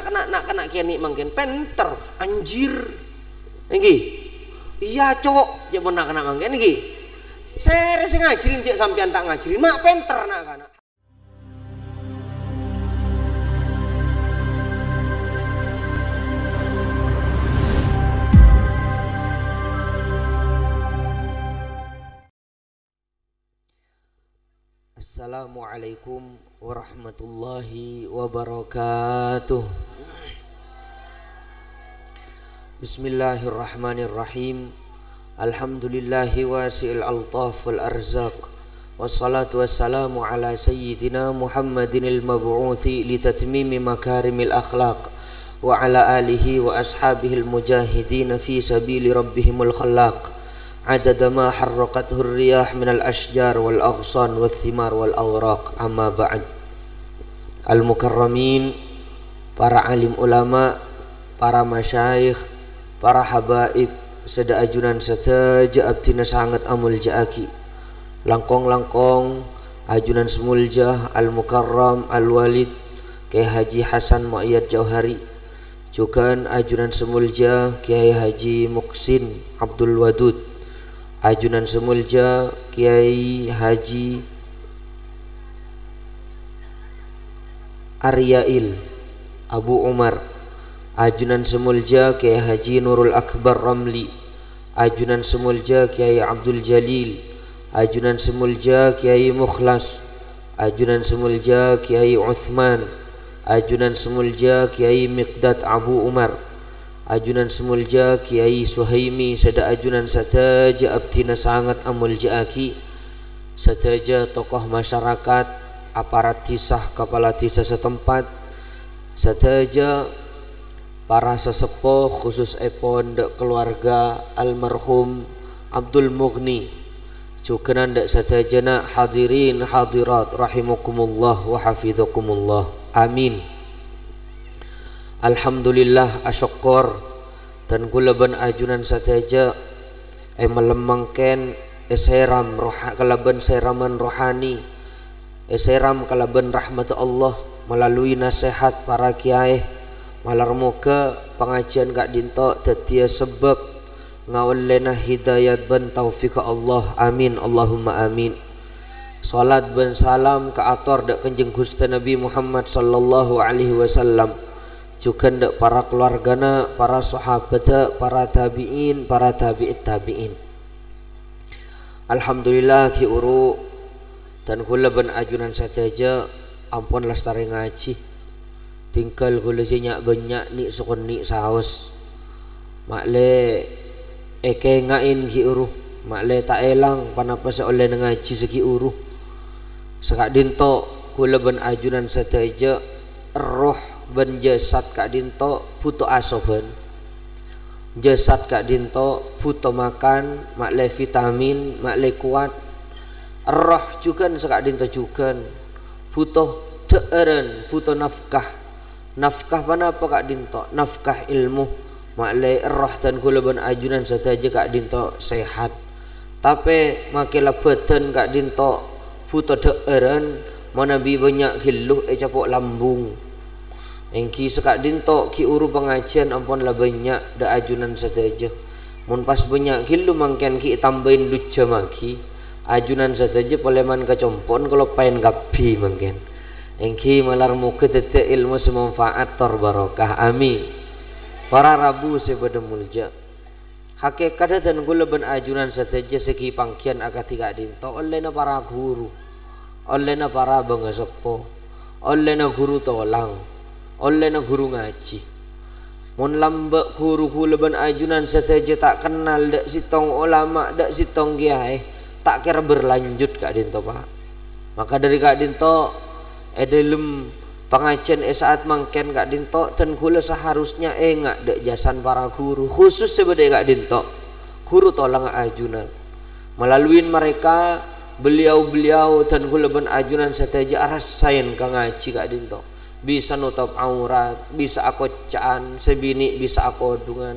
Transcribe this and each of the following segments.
nak kena kiani mangkin penter anjir nggih iya cowok cek nak kena mangkin nggih saya sing ngajarin cek sampean tak ngajarin mak penter nak kana. Assalamualaikum warahmatullahi wabarakatuh. Bismillahirrahmanirrahim. Alhamdulillahi wasi'il altaf wal arzaq. Wassalatu wassalamu ala sayyidina Muhammadinil mab'uthi litatmimi makarimil akhlaq wa ala alihi wa ashabihil mujahidin fi sabili rabbihimul khallaq. Adada ma harraqathu riyah minal ashjar wal aghsan wal thimar wal awraq. Amma ba'd. Al-mukarramin, para alim ulama, para masyayikh, para habaib, sada ajunan sataja abtina sangat amul jaaki. Langkong-langkong ajunan semuljah al-mukarram al-walid Kiai Haji Hasan Mu'ayyad Jauhari, juga ajunan semuljah Kiai Haji Muqsin Abdul Wadud, ajunan semulja Kiai Haji Aryail Abu Umar, ajunan semulja Kiai Haji Nurul Akbar Ramli, ajunan semulja Kiai Abdul Jalil, ajunan semulja Kiai Mukhlas, ajunan semulja Kiai Uthman, ajunan semulja Kiai Miqdad Abu Umar, ajunan semulja Kiai Suhaimi, sada ajunan sataja abtina sangat amul jaaki, sataja tokoh masyarakat, aparat tisah kepala tisah setempat, sataja para sesepuh khusus epon dek keluarga almarhum Abdul Mughni, juga ndak sataja nak hadirin hadirat rahimakumullah wa hafizakumullah. Amin. Alhamdulillah asyukur dan kulaban ajunan sataja melemangkan seram kalaban seraman rohani, seram kalaban rahmat Allah melalui nasihat para kiai, malar muka pengajian kak dinto tetia sebab ngawalena hidayat ban taufik Allah. Amin Allahumma amin. Salat ban salam ke ator dak kanjeng Gusti Nabi Muhammad sallallahu alaihi wasallam, juga ndak para keluargana, para sahabat, para tabi'in, para tabi'it tabi'in. Alhamdulillah ki uru dan kula ban ajunan saja ampun lestari ngaji. Tinggal kula sinyak banyak ni sukun ni saos. Makle eke ngain ki uru, makle tak elang panapa sa oleh ngaji seki uru. Sekak dinto kula ban ajunan saja roh ben jasad kak dinto butuh asoban, jasad kak dinto butuh makan, makle vitamin, makle kuat. Roh juga sekak dinto juga butuh deeren, butuh nafkah. Nafkah mana apa kak dinto? Nafkah ilmu, makle roh dan kula ban ajunan saja kak dinto sehat. Tapi makilah badan kak dinto butuh deeren, mana bi banyak giluh capok lambung. Engki sekak dinto ki uru pengajian ampun lah banyak da ajunan saja. Mun pas banyak kilu mangken ki tambahin luja maki. Ajunan saja poleman kecompon kalau pain gapi mangken. Engki malar muka tete ilmu semanfaat tor barokah. Amin. Para rabu sebeda mulja. Hakikat dan gula ben ajunan saja segi pangkian akatika dinto oleh na para guru, oleh na para bangasepo, oleh na guru tolang, oleh na guru ngaji. Mun lambak guru kula ban ajunan saja tak kenal dak sitong ulama, dak sitong kiai, tak kira berlanjut kak dinto pak. Maka dari kak dinto dalam pengajian saat mangken kak dinto dan kula seharusnya ngak dak jasan para guru, khusus sebeda kak dinto guru tolang ajunan. Melalui mereka beliau-beliau dan kula ban ajunan saja rasain kang ngaji kak dinto. Bisa nutup aurat, bisa aku caan sebini, bisa aku dungan.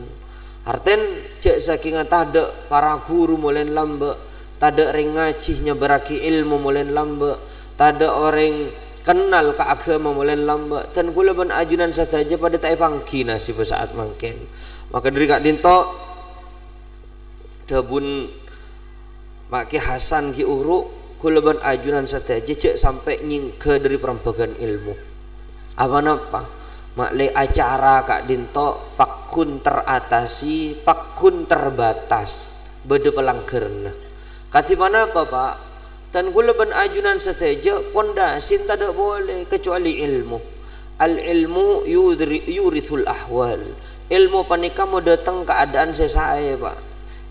Arten cek saking tada para guru mulai lambe, tada orang ngajinya beraki ilmu mulai lambe, tada orang kenal ke agama mulai lambat dan kula ban ajunan saja pada tak pangki nasi saat mangken. Maka dari Kak Dinto dabun Mak Ki Hasan Ki Uruk kula ban ajunan saja cek sampai nyingke dari perambagan ilmu apa napa maklai acara Kak Dinto pakun teratasi pakun terbatas beda pelanggerna kati mana apa Pak dan kula ban ajunan saja pondasi tidak boleh kecuali ilmu. Al ilmu yurithul ahwal. Ilmu panika mau datang keadaan saya Pak.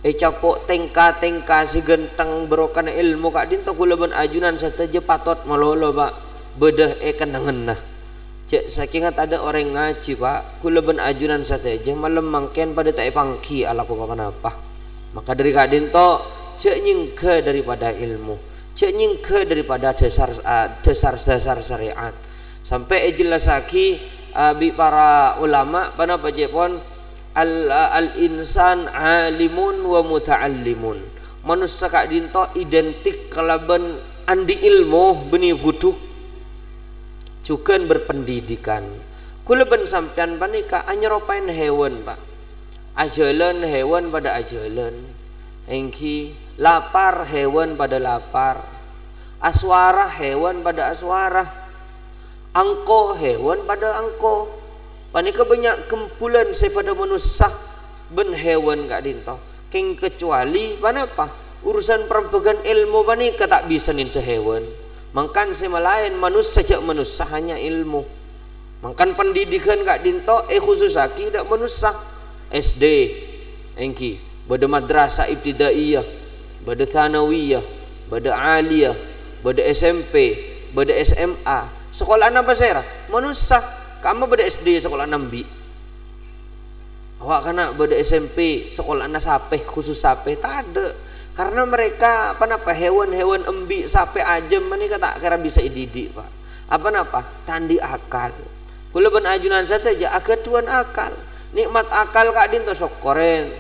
Capok tengka si genteng berokan ilmu Kak Dinto kula ban ajunan saja patot malolo Pak. Bedah kenangan nah. Cek saking ada orang ngaji Pak. Kula ban ajunan saja malam mangken pada tak pangki ala apa apa. Maka dari Kak Dinto cek nyingke daripada ilmu. Cek nyingke daripada dasar syariat sampai jelas lagi bi para ulama pada pajepon al insan alimun wa muta'allimun manusia Kak Dinto identik kalaban andi ilmu beni butuh juga berpendidikan kula ben sampean panika anyeropain hewan Pak ajalan hewan pada ajalan engki lapar hewan pada lapar aswara hewan pada aswara angko hewan pada angko panika banyak kumpulan pada manusia ben hewan Kak Dinto king kecuali panapa urusan perambagan ilmu panika tak bisa ninta hewan mangkan semalain manusia sejak manusia hanya ilmu mangkan pendidikan Kak Dinto khusus aki dak manusia SD engki bada madrasah ibtidaiyah bada thanawiyah, bada aliyah, bada SMP, bada SMA. Sekolah apa saya? Manusia. Kamu bada SD sekolah nambi. Awak kana bada SMP sekolah sape khusus sape tak ada. Karena mereka apa hewan-hewan embi sape ajem mereka tak kira bisa dididik Pak. Apa tandi akal. Kula ban ajunan saja agak tuan akal. Nikmat akal Kak Dinto sokoren.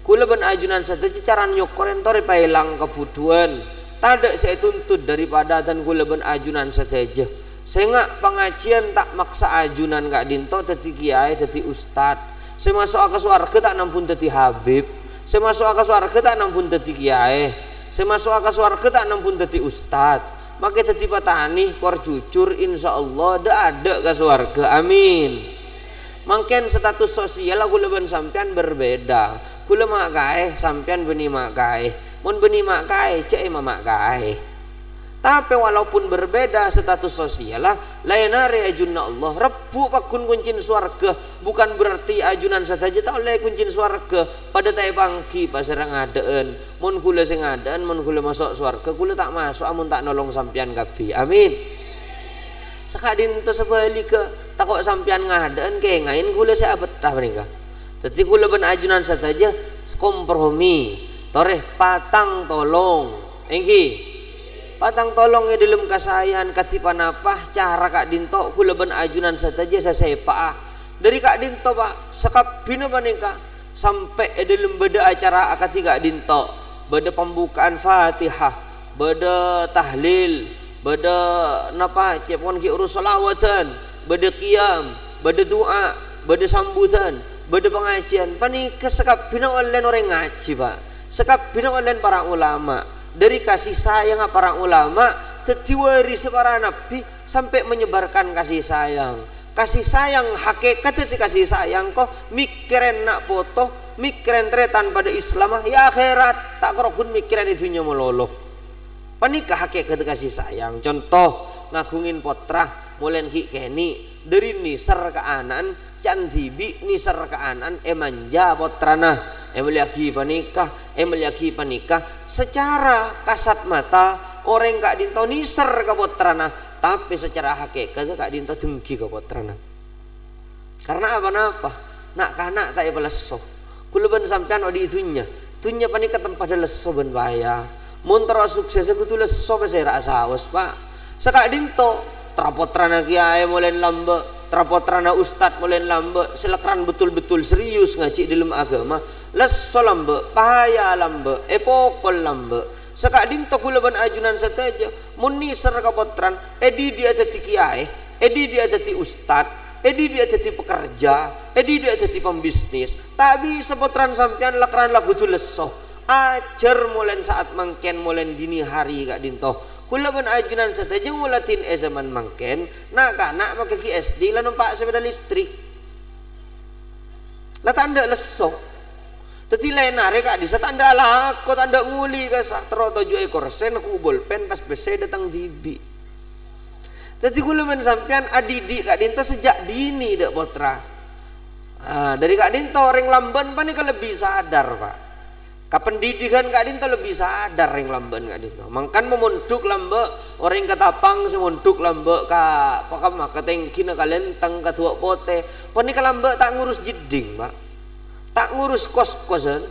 Kula ban ajunan saja cara nyokoren tori pailang kebutuhan tak saya tuntut daripada dan kula ban ajunan saja saya nggak pengajian tak maksa ajunan Kak Dinto teti kiai teti ustad saya masuk ke surga tak nampun teti habib saya masuk ke surga tak nampun teti kiai saya masuk ke surga tak nampun teti ustad maka teti patani kor jujur insyaallah ada ke surga amin mungkin status sosial kula ban sampean berbeda kula mak gaeh sampean beni mak gaeh mun beni mak gaeh cek mak gaeh tapi walaupun berbeda status sosial lah lainare ajunna Allah rebu pakun kuncin swarga bukan berarti ajunan saja tak oleh kuncin swarga pada tai bangki pasarang ngadeen mun kula sing ngadeen mun kula masuk swarga kula tak masuk amun tak nolong sampean kabeh amin sakadin to sebalika takok sampean ngadeen kengain kula saya betah menika jadi kula ban ajunan saja kompromi toreh patang tolong engki patang tolong ya dalam kasayan katipan apa cara Kak Dinto kula ban ajunan saja saya Pak dari Kak Dinto Pak sakabina panika sampai dalam beda acara akati Kak Dinto beda pembukaan Fatihah beda tahlil beda napa cepon ki urus selawatan beda qiyam beda doa beda sambutan beda pengajian panika sakabina oleh orang ngaji Pak sakabina oleh para ulama dari kasih sayang para ulama tetiwari para nabi sampai menyebarkan kasih sayang hakikat si kasih sayang kok mikirin nak foto mikirin tretan pada Islam ya akhirat tak kerokun mikirin itunya meloloh panika hakikat kasih sayang contoh ngagungin potrah mulai ki keni dari nisar ke anan cantibi nisar ke anan manja potrana meliaki panikah secara kasat mata orang Kak Dinto nisar ke potrana tapi secara hakikat Kak Dinto dengki ke potrana karena apa nak kanak tak beleso kula ban sampean odi itunya panikah tempat leso ben bahaya mun terus sukses kudu leso besera saos Pak Kak Dinto trapotrana kiai mulai lambe trapotrana ustad mulai lambe selekran betul-betul serius ngaji dalam agama leso lambe pahaya lambe epokol lambe Sekak dinto kula ban ajunan sateja mun nisar kapotran edi dia jadi kiai, edi dia jadi ustad, edi dia jadi pekerja, edi dia jadi pembisnis. Tak bisa potran sampean lakran lagu tu lesoh. Ajar mulen saat mangken mulen dini hari kak dinto. Kula ban ajunan sateja ngulatin zaman mangken nak kanak make ki SD lah numpak sepeda listrik. Lah tanda lesoh. Tadi lain hari kak di saat anda lah, kau tanda nguli kasak terus 7 ekor sen aku bolpen pas besi datang dibi. Tadi gue lemen sampean adidik kak Dinto sejak dini dek potra. Dari kak Dinto orang Lamban pan kan lebih sadar pak. Kapendidikan kak Dinto lebih sadar orang Lamban kak Dinto. Mangkan memunduk lambe orang Ketapang semunduk lambe kak pakam katengkin kalentang katua pote. Pan ka lambe tak ngurus jeding pak. Tak ngurus kos-kosan.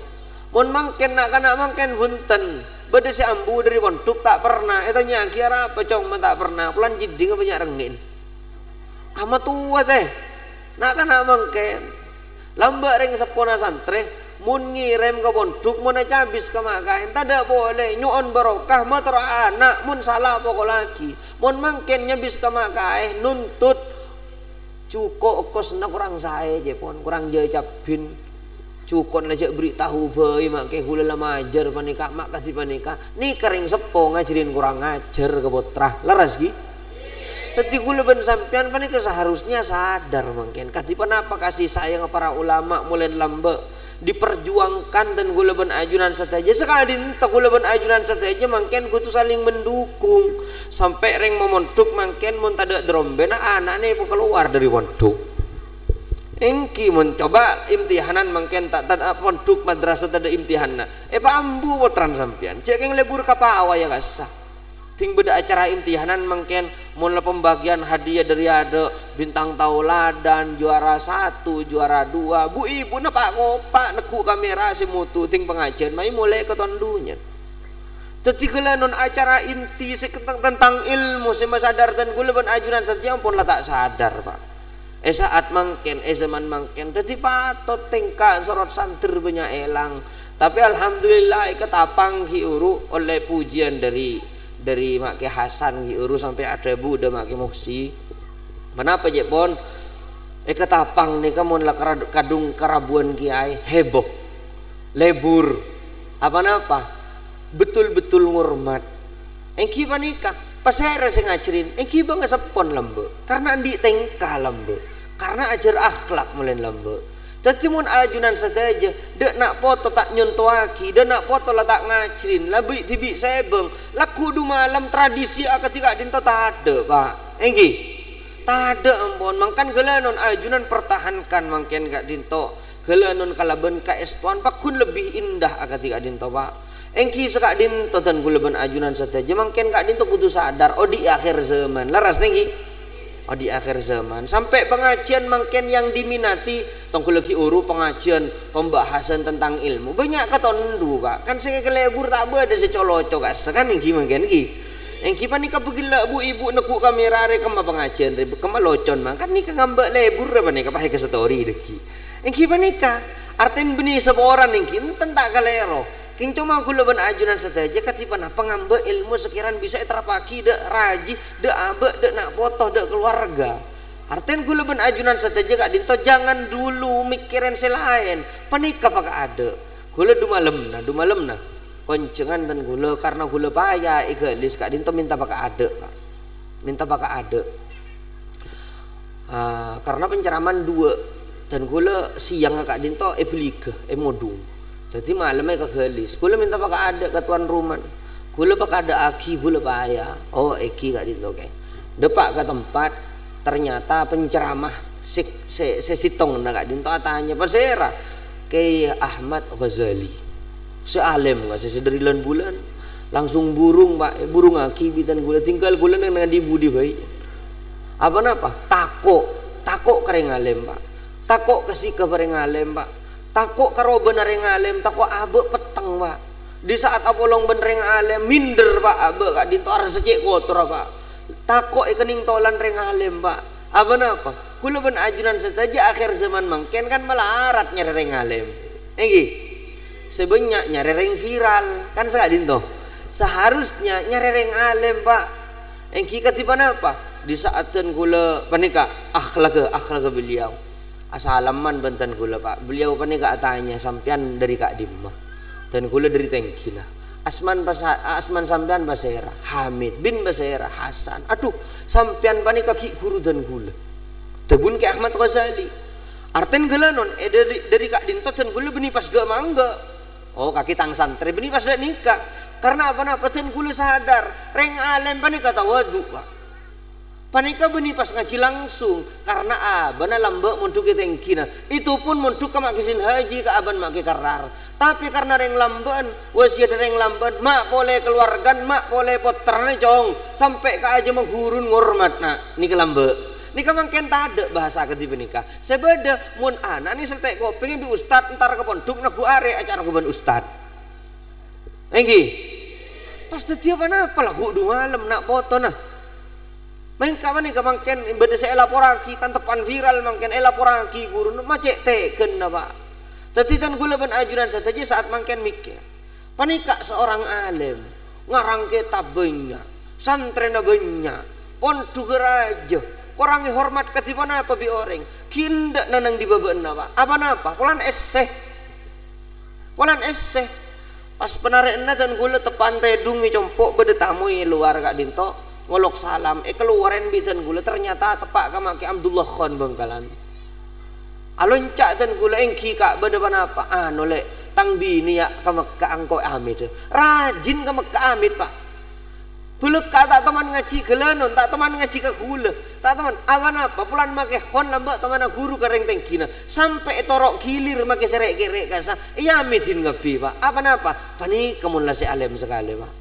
Mun mangken nak kana mangken bunten. Beda si ambu dari pondok tak pernah. Tanya kira apa cong tak pernah. Pulan jeding banyak rengin. Amat tua teh. Nak kana mangken. Lambak reng sepona santre. Mun ngirim ke pondok mun cabis ke makain. Tidak boleh. Nyuon barokah motor anak. Mun salah pokok lagi. Mun mangken nyabis ke makain. Nuntut. Cukup kos na kurang saya je pun. Kurang je cabin. Cukon aja beritahu bayi mak ke hula lama ajar panika mak kasih panika ni kering sepo ngajarin kurang ngajar ke potrah laras gi tapi gula ben sampean panika seharusnya sadar mungkin kasih apa kasih sayang para ulama mulai lambe diperjuangkan dan gula ben ajunan saja sekali dinta gula ben ajunan saja mungkin kutu saling mendukung sampai reng memonduk mungkin mun tada dromben anak nih keluar dari pondok. Engki mencoba imtihanan mungkin tak pondok madrasah ada imtihanan. Pak ambu potran sampean. Cek yang lebur kapawa ya kasah. Ting beda acara imtihanan mungkin mulai pembagian hadiah dari ada bintang tauladan juara 1, juara 2. Bu ibu na pak ngopak neku kamera si mutu ting pengajian mai mulai ketondunya. Jadi kalau non acara inti tentang ilmu saya sadar dan gula ban ajunan saja ampun lah tak sadar pak. Saat mangken, zaman mangken, jadi patot tingkah sorot santer banyak elang. Tapi alhamdulillah Ketapang Kiuru oleh pujian dari Mak Ki Hasan Kiuru sampai ada Buddha Mak Ki Muksi. Kenapa je pon? Ketapang nih kamu lah kadung karabuan kiai heboh, lebur, apa betul-betul ngurmat. Engki panika, pas saya rasa ngajarin, engki bang sepon lambe, karena andi tingkah lambe. Karena ajar akhlak mulai lambe. Jadi mun ajunan saja, dek nak foto tak nyontoaki, dek nak foto lah tak ngacrin, lebih tibi sebeng, lah kudu malam tradisi ketika dinto tak ada pak, enggi, tak ada ampun, mangkan gelanon ajunan pertahankan mangken gak dinto, gelanon kalaben kaestuan pakun lebih indah ketika dinto pak, enggi sekak dinto dan gulaban ajunan saja, mangken gak dinto kudu sadar, oh di akhir zaman, laras enggi. Oh di akhir zaman sampai pengajian mungkin yang diminati tongku lagi uru pengajian pembahasan tentang ilmu banyak ketondu pak kan saya kelebur tak ada secolocok kan yang mungkin yang kita nih kabugila bu ibu neku kamera re kema pengajian re kema locon mang kan nih ngambek lebur apa nih kapakai ke story deki yang kita nikah artinya benih seorang yang kita tak kalero king cuma gula ban ajunan saja katipan pengambil ilmu sekiranya bisa terapaki dek raji dek abe dek nak foto dek keluarga artinya gula ban ajunan saja kak dinto jangan dulu mikirin selain panika pakai ada gula du malam na koncengan dan gula karena gula payah egalis kak dinto minta pakai ada pak minta pakai ada karena penceraman 2 dan gula siang kak dinto beliga modung. Jadi malamnya kegelis, gula minta pakai ada ke tuan rumah, gula pakai ada aki, gula payah, oh eki kak dinto kayak, depak ke tempat, ternyata penceramah sesitong nak kak dinto tanya pasera, kayak Ahmad Ghazali, sealem nggak sederilan bulan, langsung burung pak, burung aki bitan gula tinggal gula dengan dibudi bayi, apa takok kering alem pak, takok kasih kabar alem pak. Takut karo bener yang alim, takut abe peteng pak. Di saat apolong bener yang alim, minder pak abe kak dinto arah secek kotor pak. Takut ikening tolan reng alim pak. Apa napa? Kula ben ajunan saja akhir zaman mangken kan melarat nyari reng alim. Enggi, sebanyak nyari reng viral kan sekak dinto. seharusnya nyarereng alim pak engki katiban apa di saatan kula panika akhlak beliau asalaman bantan kula pak beliau panika tanya sampean dari Kak Dimma dan kula dari tengki lah Asman sampean Basera Hamid bin Basera Hasan aduh sampean panika ki guru dan kula tebun ke Ahmad Ghazali arten gelanon dari Kak Dinto dan kula beni pas gak mangga oh kaki tang santri beni pas nikah karena apa ten kula sadar reng alim panika tawadu pak panika beni pas ngaji langsung karena abana lambek montuk tengkina itu pun montuk ke makisin haji ke aban maki karar tapi karena reng lamban wasiat reng lamban mak boleh keluargan mak boleh poternya jong sampai ke aja menghurun ngormat nah ini ke lambek ini mungkin tak ada bahasa keti penikah sebeda mun anak ini serta kok pengen bi ustad ntar ke pondok nagu are acara kuban ustad enggi pasti tiap apa lah kudu malam nak foto nah main kapan nih kemangken beda saya laporaki kan tepan viral mangken laporaki guru macet teken apa tadi kan gula ban ajuran saja saat mangken mikir panika seorang alim ngarang kitab banyak santrena banyak pontu geraja korangi hormat ketipan apa bi orang kindak nanang di babaan apa pulan eseh pas penarianna dan gula tepan tedungi compok beda tamu luar Kak Dinto ngolok salam keluaran bidan gula ternyata tepak kama ki Abdullah Khan Bangkalan aloncak dan gula engki Kak bedepan apa nolek tang bini ya ke Mekah angko Amit rajin ke Mekah Amit pak buluk tak teman ngaji gelanon tak teman ngaji ke gula tak teman awan apa pulan make hon lambak teman guru kereng tengkina sampai torok gilir make serek kerek kasa iya Amitin ngabi pak apa panik kamu lah si alim sekali pak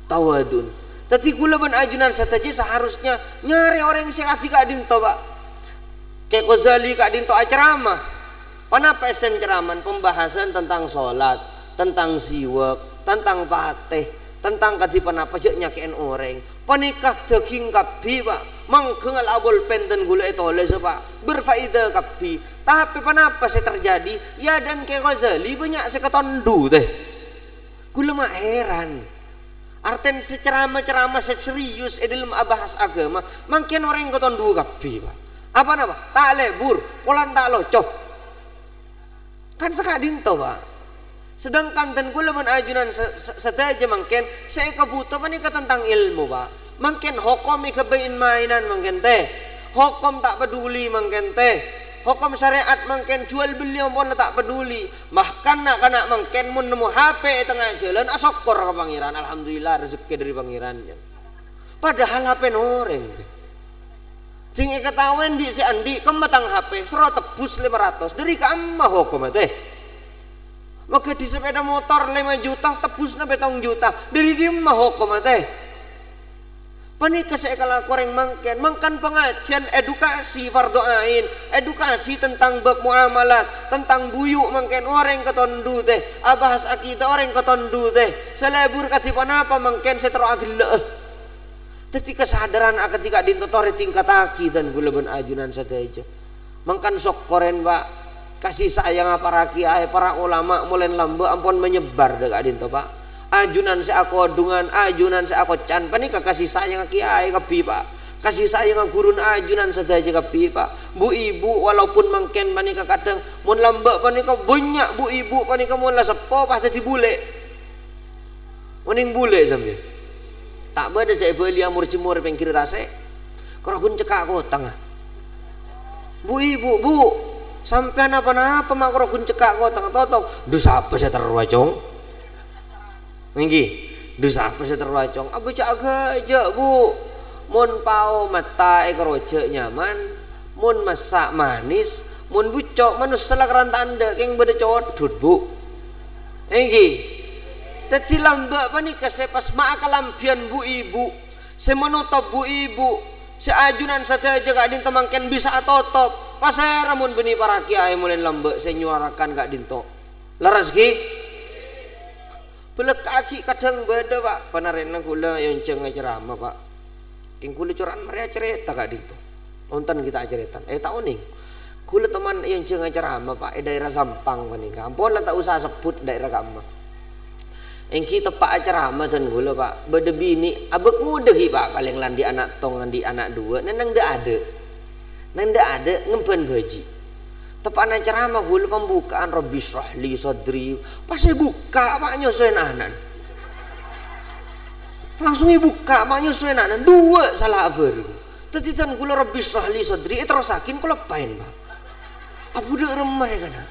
tawadun tadi gula ban ajunan saja seharusnya nyari orang yang sehat Kak Dinto pak kayak Ghazali Kak Dinto ceramah panapa esen ceraman pembahasan tentang sholat tentang siwak tentang fatih tentang kadipan apa jek nyakiin orang panikah daging kabi pak mangkengal abol penten gula itu oleh pak berfaedah kabi tapi panapa saya terjadi ya dan kayak Ghazali banyak saya ketondu teh gula mah heran arten ceramah serius dalam bahas agama mungkin orang yang keton dua kapi pak apa tak lebur polan tak locoh kan sekadin toh pak sedangkan dan gula ajunan saja mungkin saya kebutuhan panika tentang ilmu pak mungkin hukum ikabain mainan mungkin teh hukum tak peduli mungkin teh hukum syariat mungkin jual beli pun tak peduli bahkan nak mungkin mun nemu HP tengah jalan asokor ke pangeran alhamdulillah rezeki dari pangerannya padahal HP noreng sing ketahuan di si Andi kemetang HP serot tebus 500 dari kamah hukum teh maka di sepeda motor 5 juta tebus na betong juta dari dia mah hukum teh panika saya kalau koreng mangkan pengajian edukasi fardu ain edukasi tentang bab muamalat tentang buyuk mangken orang ketondu teh abahas akidah orang ketondu teh selebur katipan apa mangken saya teragil ketika kesadaran ketika dintotore tingkat aki dan gula ben ajunan saja mangkan sok koren pak kasih sayang para kiai para ulama mulai lambe ampun menyebar dekat dinto pak ajunan saya aku dungan ajunan saya aku can panika kasih sayang kiai kapi pak kasih sayang gurun ajunan saja kapi pak bu ibu walaupun mangken panika kadang mun lambak panika banyak bu ibu panika mun lah sepo pas jadi bule mending bule sambil tak beda saya beli amur cemur pengkir tase kalau kun cekak aku tengah bu ibu bu sampean apa-apa mak kalau kun cekak aku tengah totong dosa apa saya terwacong Nggih, dosa apa saya terwacong? Abu cak aja bu, mun pau mata keroce nyaman, mun masak manis, mun bucok manus salah kerantanda keng beda codut bu. Nggih, jadi lambak panika saya pas maakalampian bu ibu, saya menutup bu ibu, saya ajunan saja Kak Dinto mangken bisa totop. Pas saya ramun beni para kiai mulai lambak saya nyuarakan Kak Dinto. Laras ki? Belak kaki kadang beda pak panarena gula yang cengai ceramah pak king gula coran mereka cerita Kak Dinto nonton kita cerita tahu nih gula teman yang cengai ceramah pak daerah Sampang panika ampun lah tak usah sebut daerah kamu engki tepak ceramah dan gula Pak bede bini abek mudah Pak paling landi anak tong landi anak dua nang ndak ada ngempen baji tepak anak ceramah gula pembukaan Rabbi shrahli sadri pas saya buka Pak nyosoin anan langsung buka Pak nyosoin anan dua salah baru tetitan gula Rabbi shrahli sadri terusakin kula pain Pak abu dek remah ya kana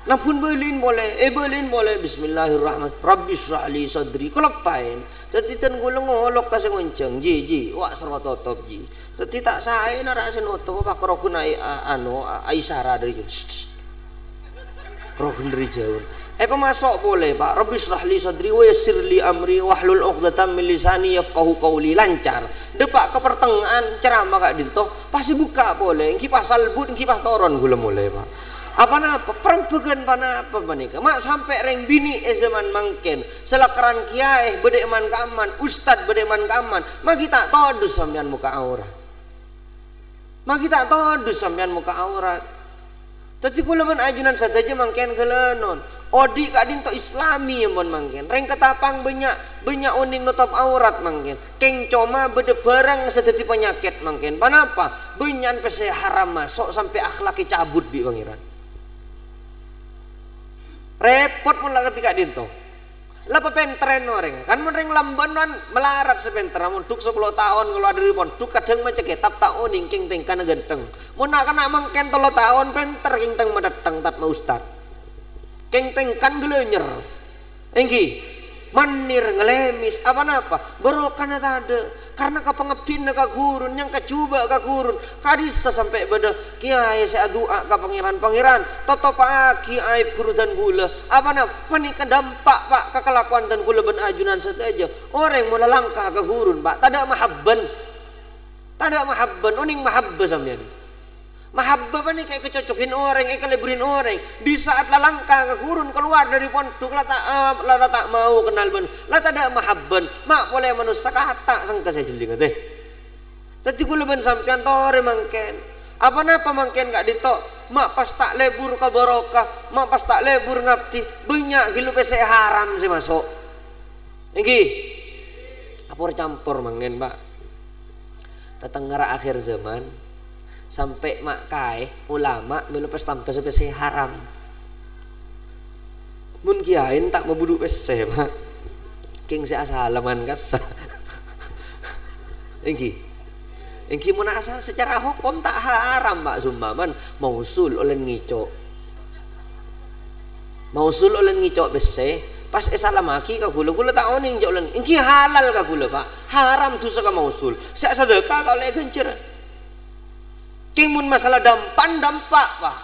napun belin boleh bismillahirrahmanirrahim Rabbi shrahli sadri kula pain tetitan gula ngolok kasih ngonceng ji wak serototop ji teti tak saya narasin oto Pak kerokun Aisyara dari kerokun dari jauh pemasok boleh Pak Rabbi shrahli sadri wa yassir li amri wahlul 'uqdatam min lisani yafqahu qawli lancar depak ke pertengahan ceramah kak dinto pasti buka boleh engki pasal but engki pas toron gula mulai Pak apa perang began apa menika mak sampai reng bini zaman mangken selakaran kiai bede man kaman ustad bede man kaman mak kita todus sampean muka aurat mak kita todus sampean muka aurat tadi kula ben ajunan sadaja mangken gelenon odi kak dinto islami yang mon mangken reng ketapang banyak uning nutop aurat mangken keng coma bede barang sedeti penyakit mangken panapa benyan pese haram masuk sampai akhlaki cabut bi pangeran repot mun lah ketika dinto lah pepentren orang kan mun reng lambanan melarat sepenter mun duk 10 tahun kalau ada ribon duk kadang macam kitab tak uning king tingkan genteng mun nak mangken 3 tahun penter king teng mendatang tat ma ustad king tingkan gelenyer engki manir ngelemis apa barokah ada karena kapangabdin ka gurun yang kacuba ka gurun kadisa sampai beda kiai saya doa ka pangeran toto pak kiai guru dan gula panika dampak Pak ka kelakuan dan gula ben ajunan saja orang mula langkah ka gurun Pak tada mahabban uning mahabba sampean mahabba panik kayak kecocokin orang keleburin orang di saat langkah ke gurun keluar dari pondok lah tak mau kenal ben lah tada mahabban mak boleh manusia kata sangka saya jeling teh jadi gula ben sampean tore mangken apa mangken gak ditok mak pas tak lebur ka barokah mak pas tak lebur ngabdi banyak gilu pese haram sih masuk iki apor campur mangken Pak tetenggara akhir zaman sampai mak kai ulama melepes tanpa sepese haram mun kiain tak mau buduk pese mak king si asalaman kasa engki mun asal secara hukum tak haram Pak sumbaman mausul oleh ngicok pese pas esalamaki ka gula tak oning jauh len engki halal ka gula Pak haram tu saka mausul sak sedekah ka oleh gencer kimun masalah dampak Pak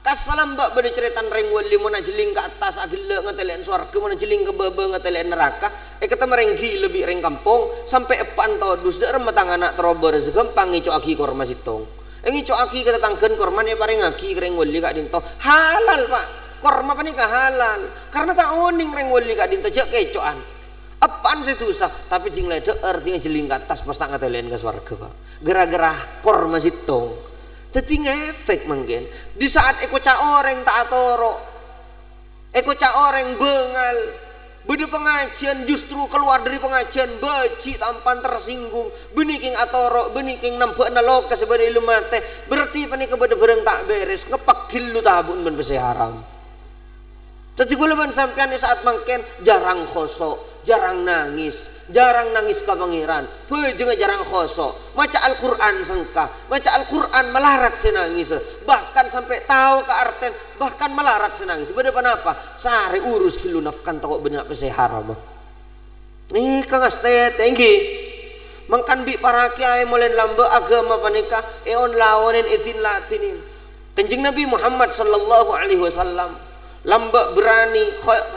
kasalam Mbak bade ceritan reng wali mun jeling ke atas agile ngatelen swarga mun jeling ke bebe ngatelen neraka ketemu renggi lebih reng kampung sampai epan todus deur matang anak terober segempang ngicok aki korma sitong ngicok aki ketetangkeun korma ne pareng aki reng wali kak dinto halal Pak korma panika halal karena tak oning reng wali kak dinto jak kecoan apaan situ usah tapi jing lede artinya jeling ke atas pas tak ngatelen ke swarga Pak gara-gara korma sitong jadi ngefek mungkin di saat ekoca orang tak atoro ekoca orang bengal beda pengajian justru keluar dari pengajian baci tampan tersinggung beniking atoro beniking nampak naloka sebagai ilmu mate berarti panik kepada barang tak beres ngepakil lu tabun ben besi haram jadi gue leban sampean di saat mangken jarang khosok jarang nangis ke pangeran jeung jarang khosok maca Al-Qur'an sengkah maca Al-Qur'an melarat senangis bahkan sampai tahu ke arten bahkan melarat senangis beda apa sehari urus kilu nafkan toko banyak pese haram nih kang astet tinggi mangkan bi para kiai mulai lamba agama panika eon lawanin izin latinin kanjeng Nabi Muhammad sallallahu alaihi wasallam lamba berani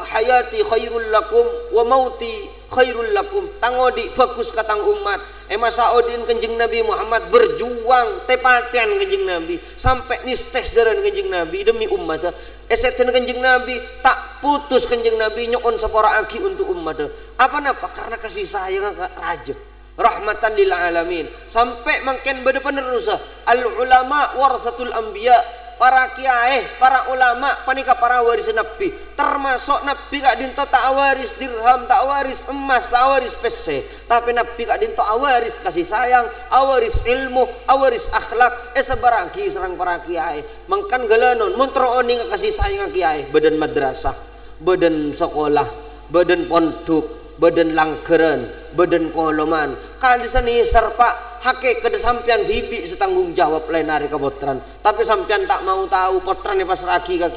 hayati khairul lakum wa mauti khairul lakum tangodi bagus katang umat masa odin kanjeng Nabi Muhammad berjuang tepatian kanjeng Nabi sampai nistes daran kanjeng Nabi demi umat esetan kanjeng Nabi tak putus kanjeng Nabi nyokon sapora aki untuk umat apa karena kasih sayang ke raja rahmatan lil alamin sampai mangken bade penerusa al ulama warasatul anbiya para kiai, para ulama, panika para waris Nabi. Termasuk Nabi kak dinto tak waris dirham, tak waris emas, tak waris pese. Tapi Nabi kak dinto awaris kasih sayang, awaris ilmu, awaris akhlak. Sebaragi serang para kiai. Mangkan galanon, montrooni kasih sayang kiai. Badan madrasah, badan sekolah, badan pondok, badan langgeran, badan koloman. Kali seni serpak. Hake kada sampean dibi setanggung jawab lain hari kepotran, tapi sampean tak mau tahu potran pas ragi ke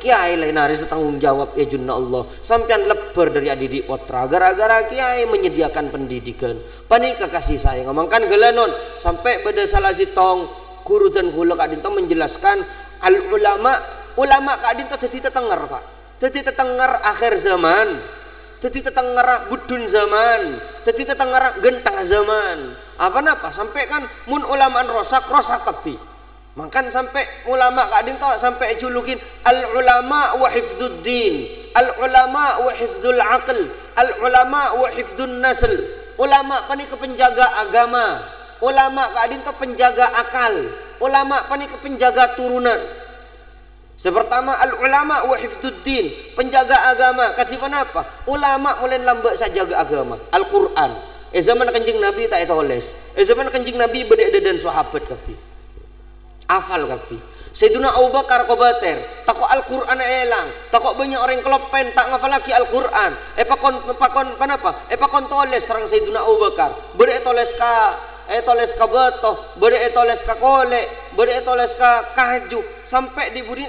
kiai lain hari setanggung jawab ya junna Allah. Sampean lebar dari adidik potra gara-gara kiai menyediakan pendidikan panika kasih sayang ngomongkan gelanon sampai beda salah sitong guru dan gula kak dinto menjelaskan al ulama kak dinto jadi tetengar pak, jadi tetengar akhir zaman, jadi tetengar budun zaman, jadi tetengar gentah zaman. Apa sampai kan mun ulamaan rosak kabi. Makan sampai ulama kak dinto sampai julukin al ulama wa hifdzuddin, al ulama wa hifdzul aql, al ulama wa hifdzun nasl. Ulama panika penjaga agama, ulama kak dinto penjaga akal, ulama panika penjaga turunan. Sepertama al ulama wa hifdzuddin, penjaga agama. Katipan apa? Ulama mulai lambat saja jaga agama. Al-Qur'an. Zaman kanjeng Nabi tak etoles. Zaman kanjeng Nabi beda dan sahabat kapi. Afal kapi. Sayyidina Abu Bakar kobater, takok Al-Qur'an elang, takok banyak orang kelopen tak ngafal lagi Al-Qur'an. Pakon panapa? Pakon toles serang Sayyidina Abu Bakar. Beda etoles ka beto, beda etoles ka kole, beda etoles ka kaju sampai dibudin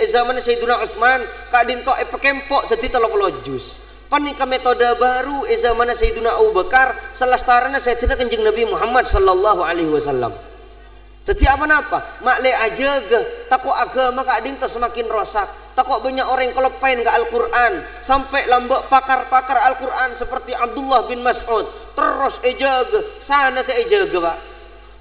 zaman Sayyidina Utsman ka dinto pakempok jadi 30 juz. Panika metode baru zaman Sayyidina Abu Bakar selastarana Sayyidina kanjeng Nabi Muhammad sallallahu alaihi wasallam. Jadi apa makle aja ge takut agama kak dinto semakin rosak, takut banyak orang kelepain ke Al-Qur'an sampai lambak pakar-pakar Al-Qur'an seperti Abdullah bin Mas'ud terus ejaga sana te ejaga pak.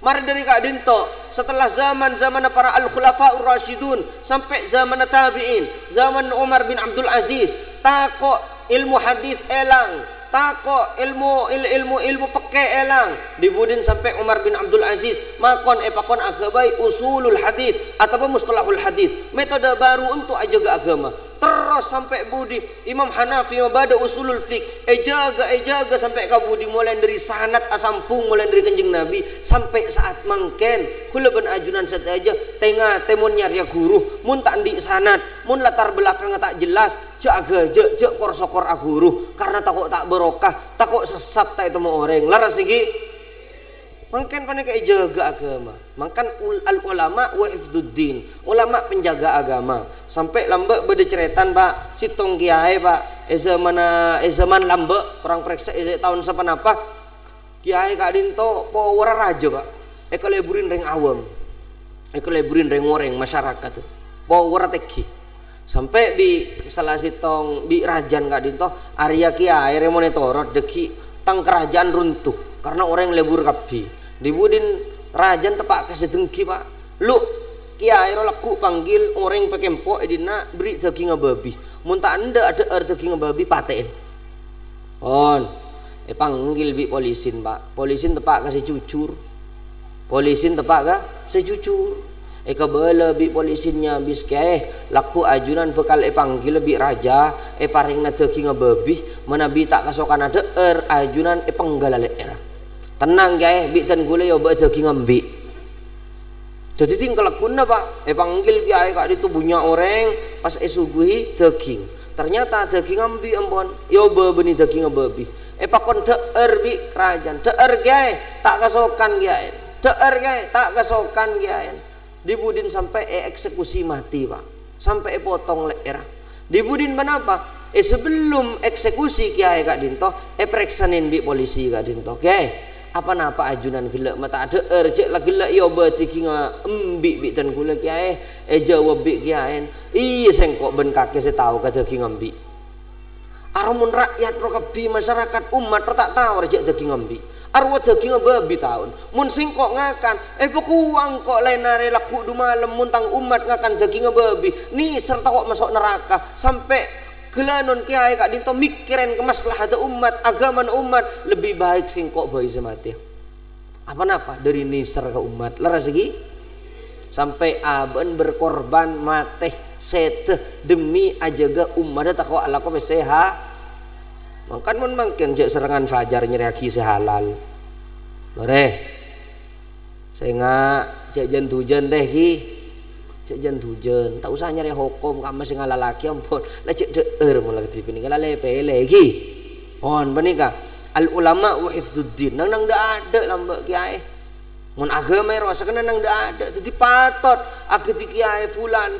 Mari dari kak dinto setelah zaman para al-khulafaur rasyidun sampai zaman tabi'in, zaman Umar bin Abdul Aziz takut ilmu hadis elang, tako ilmu peke elang dibudin sampai Umar bin Abdul Aziz makon pakon agabai usulul hadis ataupun mustalahul hadis, metode baru untuk ajaga agama. Terus sampai budi Imam Hanafi mabada usulul fiqh ejaga sampai ka budi mulai dari sanad asampung mulai dari kanjeng Nabi sampai saat mangken kula ben ajunan saja tengah temun nyari guru mun tak di sanad mun latar belakang tak jelas jaga korsokor aguru karena takut tak berokah takut sesat tak itu mau orang laras segi mangken panika jaga agama mangkan al ulama wa hifdzuddin ulama penjaga agama sampai lambe beda ceretan pak sitong kiai pak zaman lambe perang periksa tahun sepan apa kiai kak dinto power raja pak ekaleburin reng awam ekaleburin reng orang masyarakat tuh power teki sampai di salah sitong di rajan kak dinto Arya kiai remonitorot deki tang kerajaan runtuh karena orang lebur kapi dibudin rajan tepak kasih dengki pak lu kiai laku panggil orang pakempok edina beri daging babi muntah anda ada daging babi paten on panggil bi polisin pak polisin tepak kasih cucur polisin tepak kah saya cucur kabala bi polisinnya bis kiai laku ajunan bekal panggil bi raja paring na daging babi mana bi tak kasokan ada ajunan penggalale era tenang kiai bi dan gula yo bae daging ambi jadi tinggal kuna pak panggil kiai kak itu punya orang pas suguhi daging ternyata daging ambi ampun yo bae benih daging babi pakon deur bi kerajaan deur kiai tak kasokan kiai deur kiai tak kasokan kiai dibudin sampai eksekusi mati pak sampai potong leher dibudin kenapa sebelum eksekusi kiai kak dinto periksanin bi polisi kak dinto kiai apa napa ajunan gila mata ada cek lagi lah yo berarti kinga embi bi dan gula kiai jawab bi kiai iya sengkok ben kaki saya tahu kata kinga embi aramun rakyat rokabi masyarakat umat tak tahu rejek daging embi arwah daging babi tahun mun singkok ngakan pekuang kok lain nare laku du malam muntang umat ngakan daging babi nih serta kok masuk neraka sampai gelanon kiai kak dinto mikirin kemaslahatan umat agama umat lebih baik singkok bayi semati apa napa dari nisar ke umat laras lagi sampai aben berkorban mati seteh demi ajaga umat takwa Allah ko seha makan mun mangken cek serangan fajar nyeriaki sehalal lore saya nggak cek jan tujan teh ki cek jan tujan tak usah nyari hukum kamu sing lalaki ampun lah cek deur mun lagi pini kala lepele ki on panika al ulama wa hifdzuddin nang dak ada lambe kiai mun agama rasa kena nang dak ada jadi patot ageti kiai fulan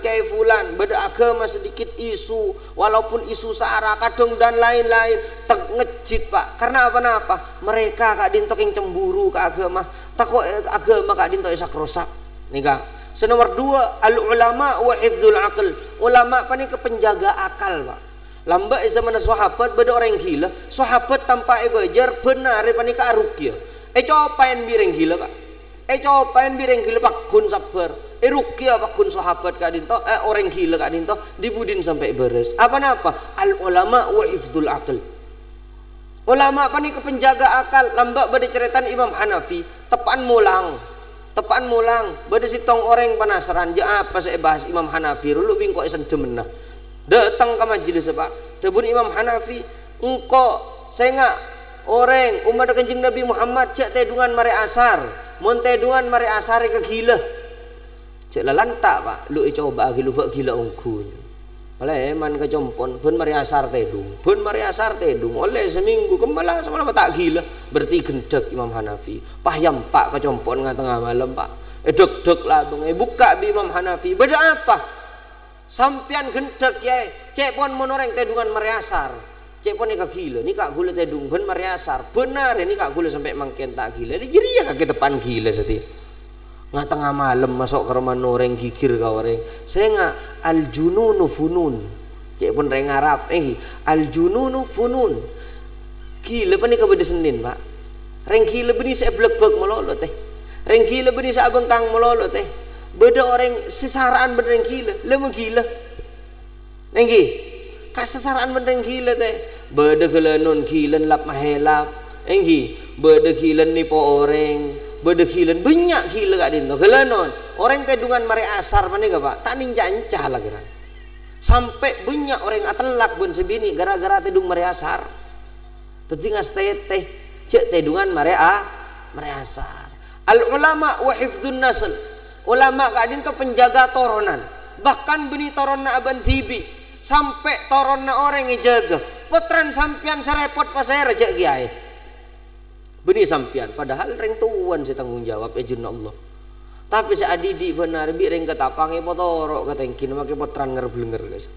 beda agama sedikit isu walaupun isu sara kadung dan lain-lain tek ngejit Pak karena apa mereka kak dintok yang cemburu ke agama takut agama kak dintok isak rosak nika senomor 2 al ulama wa hifdzul aql ulama apa nih penjaga akal Pak lambat zaman sahabat beda orang gila sahabat tanpa bejar benar panika ruqyah copain bireng gila Pak copain bireng gila Pak kun sabar ruqyah Pak kun sahabat kak dinto orang gila kak dinto dibudin sampai beres apa al ulama wa hifdzul aql ulama apa nih penjaga akal lambat beda cerita Imam Hanafi tepan mulang beda sitong orang penasaran ja apa saya bahas Imam Hanafi dulu bingko isen demenah datang ke majelis Pak debun Imam Hanafi engko saya nggak orang umat Kanjeng Nabi Muhammad cek tedungan mare asar mun tedungan mare asar ke gila cek lalanta Pak lu coba lu bak gila ungku oleh man ke jompon pun mare asar tedung oleh seminggu kembali sama tak gila berarti gendek Imam Hanafi pahyam Pak ke jompon tengah malam Pak dek lah bang buka bi Imam Hanafi beda apa sampian gendek ya cek pon monoreng tedungan mariasar cek pon nikah gila nih kak gula tedung ben mariasar benar ini kak gula sampai mangken tak gila jadi ya kaki depan gila seti nggak tengah malam masuk ke rumah noreng gigir kau orang saya nggak al jununu funun cek pon reng Arab al jununu funun gila apa nih kabede Senin Pak reng gila beni saya blek-blek melolo teh reng gila beni saya bengkang melolo teh beda orang sesaraan bener gila lemu gila nenggi kas sesaraan bener gila teh beda gelanon gilan lap mahelap nenggi beda gilan nipo orang beda gilan banyak gila gak dinto gelanon orang tedungan mare asar mana gak Pak tak ninja lah kira sampai banyak orang atelak bun sebini gara-gara tedung mare asar tetingas teh cek tedungan mare asar al ulama wa hifdzun nasl ulama kak dinto penjaga toronan bahkan beni toronna aban tibi sampai toronna orang yang jaga potran sampian serepot pasir aja kiai beni sampian padahal reng tuan si tanggung jawab ejun Allah tapi si adidi benar bi reng ketapangi potorok katengkin make potran ngerblenger guys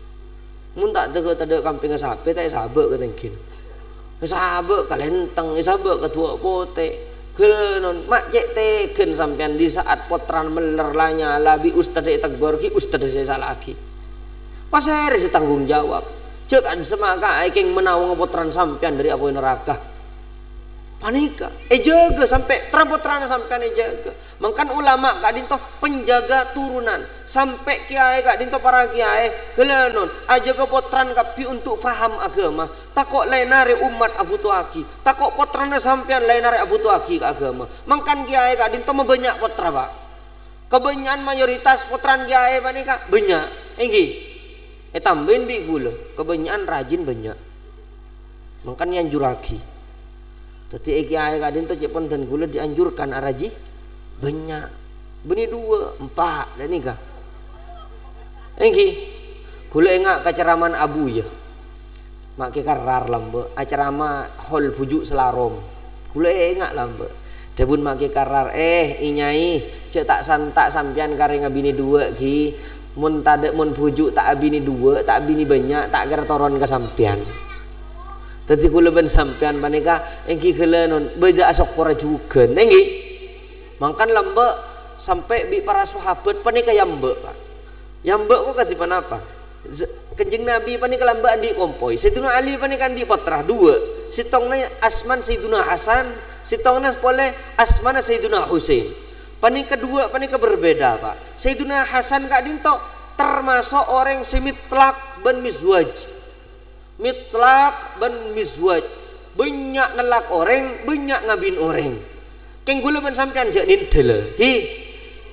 mun tak tege kamping sape tak sabe katengkin sabe kalenteng sabe ketua pote kenon mak cek teken sampean di saat potran meler lanya labi ustad tegur ki ustad saya salah lagi pasere tanggung jawab cek an semaka aing menawang potran sampean dari apoy neraka panika jaga sampai terpotran sampean jaga mangkan ulama kak dinto penjaga turunan sampai kiai kak dinto para kiai kelenon aja ke potran kapi untuk faham agama takok lainare umat Abu Tuaki takok potrannya sampean lainare Abu Tuaki ke agama mangkan kiai kak dinto banyak potra Pak kebanyakan mayoritas potran kiai panika banyak tambahin bi gula kebanyakan rajin banyak mangkan yang juraki jadi kiai kak dinto cek pon dan gula dianjurkan araji banyak beni 2 4 dan nikah gula enggak keceraman abu ya mak karar lambe acarama hol pujuk selarom gula enggak lambe debun mak karar inyai cek tak santak sampian kare ngabini 2 ki mun tade mun pujuk tak abini 2 tak abini banyak tak kira toron ke sampian tadi kula ben sampean panika engki gelenon beda asok pora juga engki mangkan lambe sampai bi para sahabat panika yambe Pak yambe kok kajiban apa Kanjeng Nabi panika lambe andi kompoi Sayyidina Ali panika andi potrah 2 sitongna asman Sayyidina Hasan sitongna pole asmana Sayyidina Husain panika 2 panika berbeda Pak Sayyidina Hasan kak dinto termasuk orang semitlak ben mizwaj mitlak ban mizwaj banyak nelak orang banyak ngabin orang keng gula ban sampean jak nindel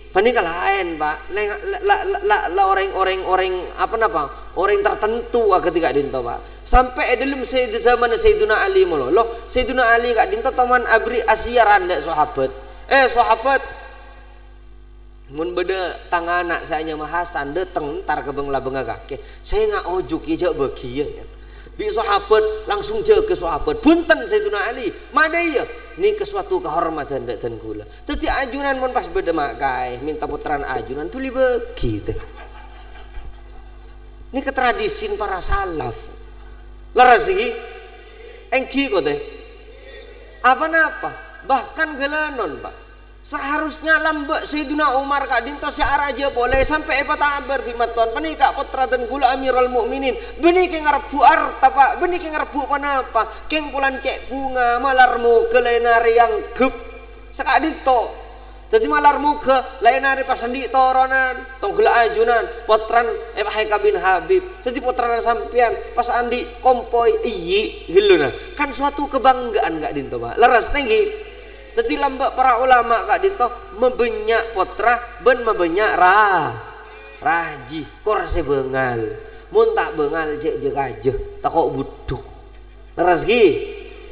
panika lain Pak, orang apa napa orang tertentu ketika dinto Pak, sampai dalam zaman Sayyidina Ali mulu loh, Sayyidina Ali kak dinto teman abri asiaran dek sahabat, sahabat mun beda tangan anak saya mah Hasan dateng ntar ke bengla benga kake saya nggak ojuk ya bagi ya bi sahabat langsung ke sahabat punten Sayyidina Ali mana ya ini ke suatu kehormatan dak dan gula jadi ajunan mun pas beda makai minta putaran ajunan tuli bagi teh ini ketradisin para salaf laras sih engki kok teh apa napa bahkan gelanon Pak seharusnya lambek Sayyidina Umar kak dinto siar aja boleh sampai tabar bimatuan panika putra dan gula Amirul Mukminin benih ke ngarbu arta Pak benih ke ngarbu panapa keng pulan cek bunga malarmu ke lenari yang gep sekak dinto jadi malarmu ke lenari pasandi toronan tong gula ajunan potran Haika bin Habib jadi potran sampian pas andi kompoi iyi giluna kan suatu kebanggaan kak dinto Pak leres tinggi jadi lambak para ulama kak dito membenyak potra ben membenyak raji korse bengal mun tak bengal jek aja tak kok butuh leres gi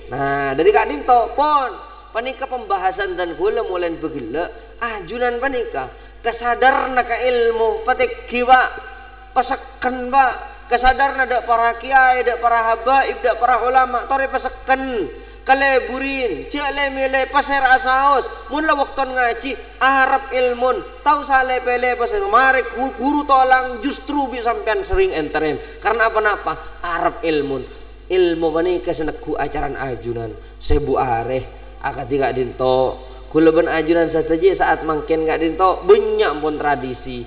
nah dari kak dito pon panika pembahasan dan gula mulai begila ajunan panika kesadar naka ilmu patek kiwa pasakan Pak kesadar nada para kiai dak para habaib dak para ulama tore pasakan kaleburin cele mele pasir asaos mun la wakton ngaji Arab ilmun tahu sale pele pasir mare guru tolang justru bi sampean sering enteren karena apa Arab ilmun ilmu bani kesenekku acaran ajunan sebu areh akatika dinto kulaban ajunan sateje saat mangken gak dinto banyak pun tradisi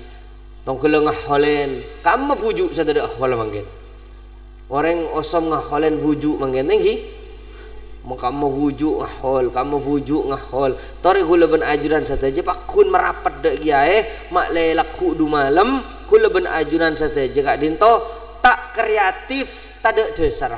tong kula ngaholen kamu pujuk sadada ahwal mangken orang osom ngaholen pujuk mangken tinggi kamu bujuk ngahol tori gula ben ajunan sateja Pak kun merapat dek giae mak le laku du malam gula ben ajunan sateja kak dinto tak kreatif tak ada dasar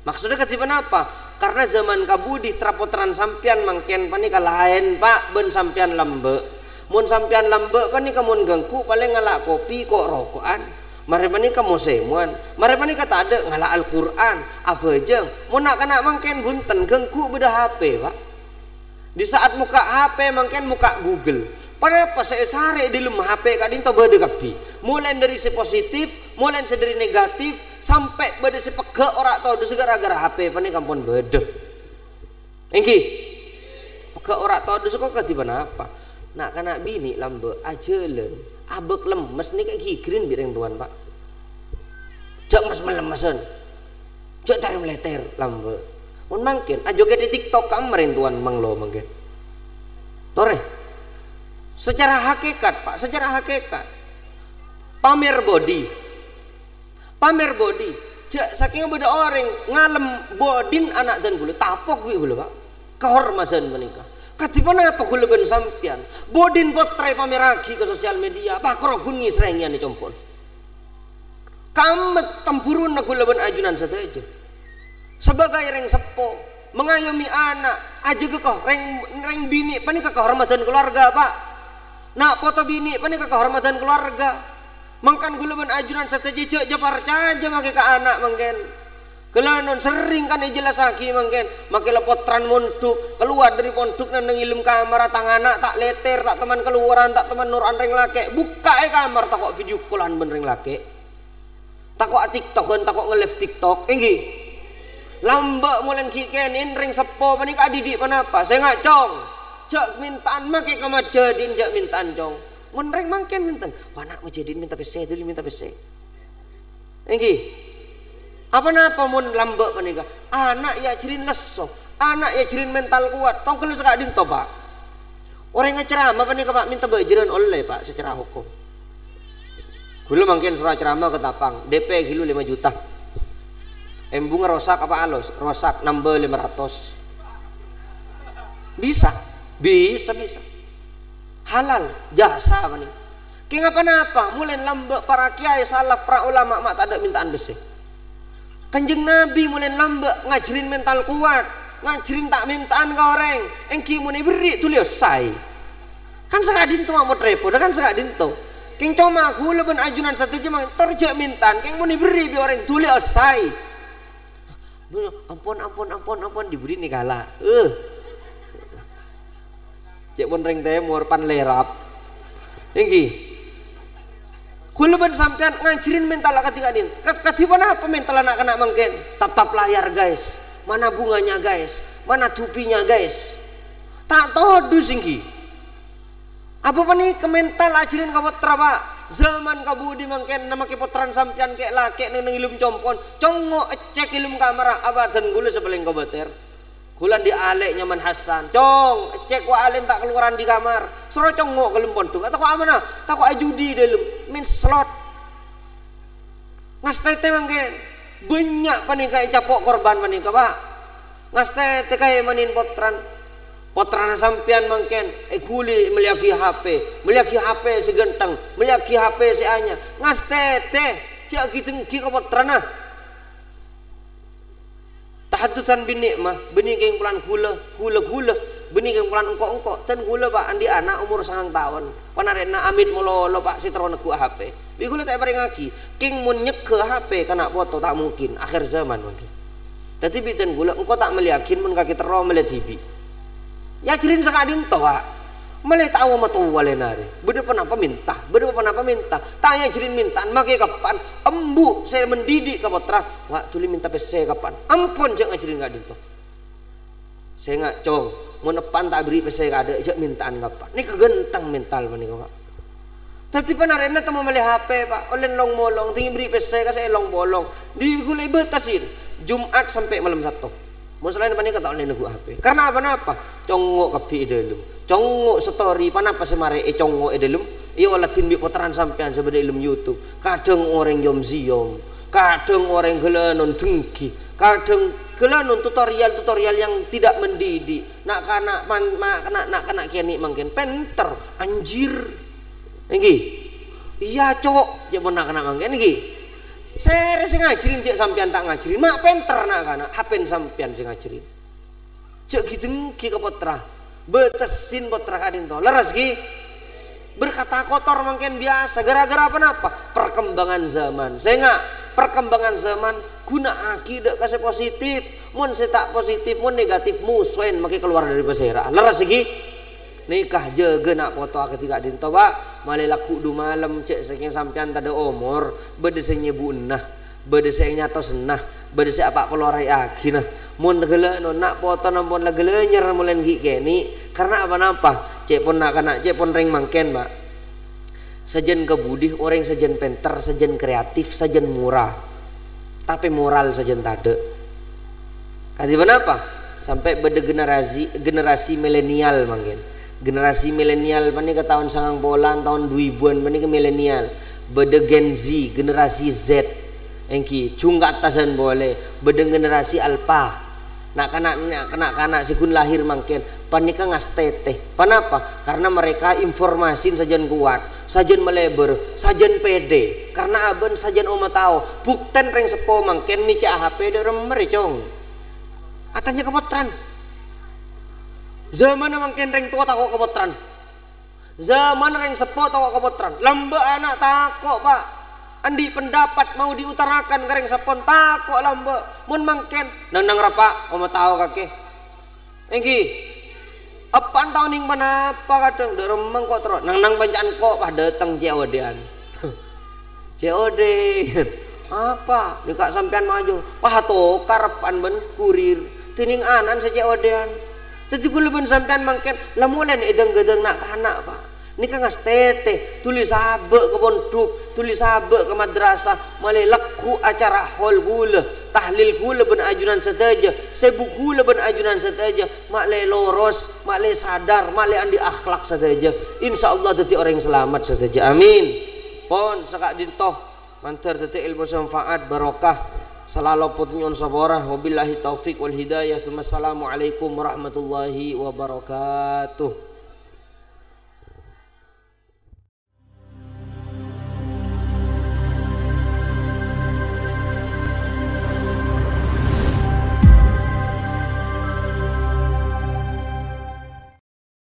maksudnya ketipan apa karena zaman kabudi trapotran sampian mangken panika lain Pak ben sampian lambe mun sampian lambe panika mun gangku paling ngalak kopi kok rokokan mari panika mosemuan mari panika tak ada ngalak Al-Quran apa aja mau nak kena mangken bunten gengku beda HP Pak di saat muka HP mangken muka Google kenapa saya sare di lemah HP kadin to beda kapi mulai dari si positif mulai dari negatif sampai beda si pege ora tau gara-gara HP panika pun beda engki pege ora tau kok ketiban apa nak kena bini lambe ajelen abek lemes nih kayak gigrin bireng tuan Pak jak mas melemesan jak tarik meleter lambe mun mangkin ajoget di TikTok kamarin tuan manglo mangkin tore secara hakikat Pak secara hakikat pamer body jak saking beda orang ngalem bodin anak dan gula tapok gue gula Pak kehormatan menikah katipan apa gula ben sampian bodin potrai pameragi ke sosial media pak krogungi serengian ni compon kamu tempurun na gula ben ajunan sateja sebagai reng sepo mengayomi anak aja ke kau reng bini panika kehormatan keluarga Pak nak foto bini panika kehormatan keluarga mangkan gula ben ajunan sateja japar aja make ke anak mangken kelanon sering kan jelas lagi mangken makai potran montuk keluar dari ponduk nang ilmu kamar tangana tak leter tak teman keluaran tak teman nur anreng lake buka kamar tak kok video callan ben reng lake tak kok TikTok tak kok nge-live TikTok enggi lambak mulen kikenin reng sepo panika didik panapa saya ngacong jak mintaan make kamajadin jak mintaan cong mun reng mangken mintaan panak majadin minta PC dulu minta PC enggi apa napa mun lambek panika anak ya cirin leso anak ya cirin mental kuat tong kalau sekak dinto Pak orang ngeceramah panika Pak minta bajaran oleh Pak secara hukum gula mungkin surah ceramah ketapang DP gilu 5 juta embung rosak apa alos rosak nambah 500 bisa halal jasa panika keng apa napa mulai lambek para kiai salaf para ulama mak tak ada mintaan besi Kanjeng Nabi mulai lambak ngajarin mental kuat ngajarin tak mintaan ke orang engki muni beri tulis say kan saka dinto amot repo kan saka dinto keng coma hula ben ajunan satu jam terjak mintan keng mau diberi bi orang tuli asai ampun diberi nih kala cek pun reng temur pan lerap tinggi hula ben sampean ngajarin mental ketika din katipan apa mental anak-anak mungkin tap layar guys, mana bunganya guys, mana tupinya guys, tak tahu singgi apa nih kemental ajarin ka putra pak zaman kabudi mangken nama ke potran sampian kek laki neng ilum compon congok cek ilum kamera abadan gula sebeling kobater gulan di alek nyaman Hasan cong cek wa alen tak keluaran di kamar sero congok kelum pondok atau kok amana tak kok ajudi dalam main slot ngastete mangken banyak panikai capok korban panika pak ngastete kaya manin potran sampian mangken guli meliaki HP segentang meliaki HP si anya ngastete cak gitengki ke potrana tahadusan bini mah bini keng pelan gula bini keng pelan engkok dan gula pak andi anak umur 9 tahun panarena amit mololo pak si terona ku HP bi gula tak bareng ngaki keng mun nyeke HP kana foto tak mungkin akhir zaman mungkin tapi biten gula engkau tak meliakin mun kaki tero melihat TV ya cirin sakadin toa malay tawa matuwa lenari beda penapa minta tanya cirin mintaan makai kapan embu saya mendidik ke putra wak tuli minta pes saya kapan ampun jangan cirin kadin to saya nggak cong mau nepan tak beri pes saya kada jak mintaan kapan ini kegentang mental mani kok tapi panarena temu malay HP pak oleh long molong tinggi beri pes saya kasih long bolong di gulai betasin Jumat sampai malam 1 mau selain apa nih kata oleh negu HP karena apa congok kapi dalam congok story panapa semare congok dalam iya olatin bi potran sampean sebeda ilmu YouTube kadang orang ziom kadang orang gelanon dengki kadang gelanon tutorial yang tidak mendidik nak kana kiani mangken penter anjir nggih iya cowok je nak kana mangken nggih saya rasa ngajarin cek sampean tak ngajarin mak penter nak kana hapen sampean sing ngajarin cek gitengki ke potra betesin potra kadin to leres gi berkata kotor mungkin biasa gara-gara apa perkembangan zaman saya nggak perkembangan zaman guna akidah kasih positif mun saya tak positif mun negatif musuhin makai keluar dari pesera leres gi nikah jaga nak foto ketika dinto pak malai laku du malam cek saking sampean tada umur beda saya nyebu nah beda saya nyato senah beda saya apa pelorai aki nah mun gele no nak foto nampun la gele nyer mulen gi keni karena apa cek pun nak kana cek pun ring mangken pak sajen kebudih orang sajen penter sajen kreatif sajen murah tapi moral sajen tade kasih apa sampai beda generasi milenial mangken generasi milenial pani ke tahun 90-an tahun 2000-an pani ke milenial beda Gen Z generasi Z engki cungkat tasan boleh beda generasi alpha nak kana sikun lahir mangken panika ngastete panapa karena mereka informasi sajen kuat sajen melebar sajen pede karena aben sajen oma tahu bukten reng sepo mangken mica HP de remer cong atanya kepotran zaman mangken reng tua takok kepotran zaman reng sepo takok kepotran lamba anak takok pak andi pendapat mau diutarakan kareng sepon takok lamba mun mangken nang rapa oma tahu kake engki apaan tahun ning manapa kadang de remeng kok terus nang pancaan kok pas dateng COD-an COD apa nikah sampean maju wah to karepan ben kurir tining anan se COD-an jadi gue lebih sampean mangken lamulan edeng-edeng nak anak pak ini kan ngastete tulis sabe ke pondok tulis sabe ke madrasah malai leku acara hol gula tahlil gula ben ajunan saja sebuk gula ben ajunan saja malai loros malai sadar malai andi akhlak saja insyaallah jadi orang yang selamat saja amin pon sakak dintoh mantar tete ilmu manfaat barokah selalu putunyon sabarah wabillahi taufik wal hidayah. Assalamualaikum warahmatullahi wabarakatuh.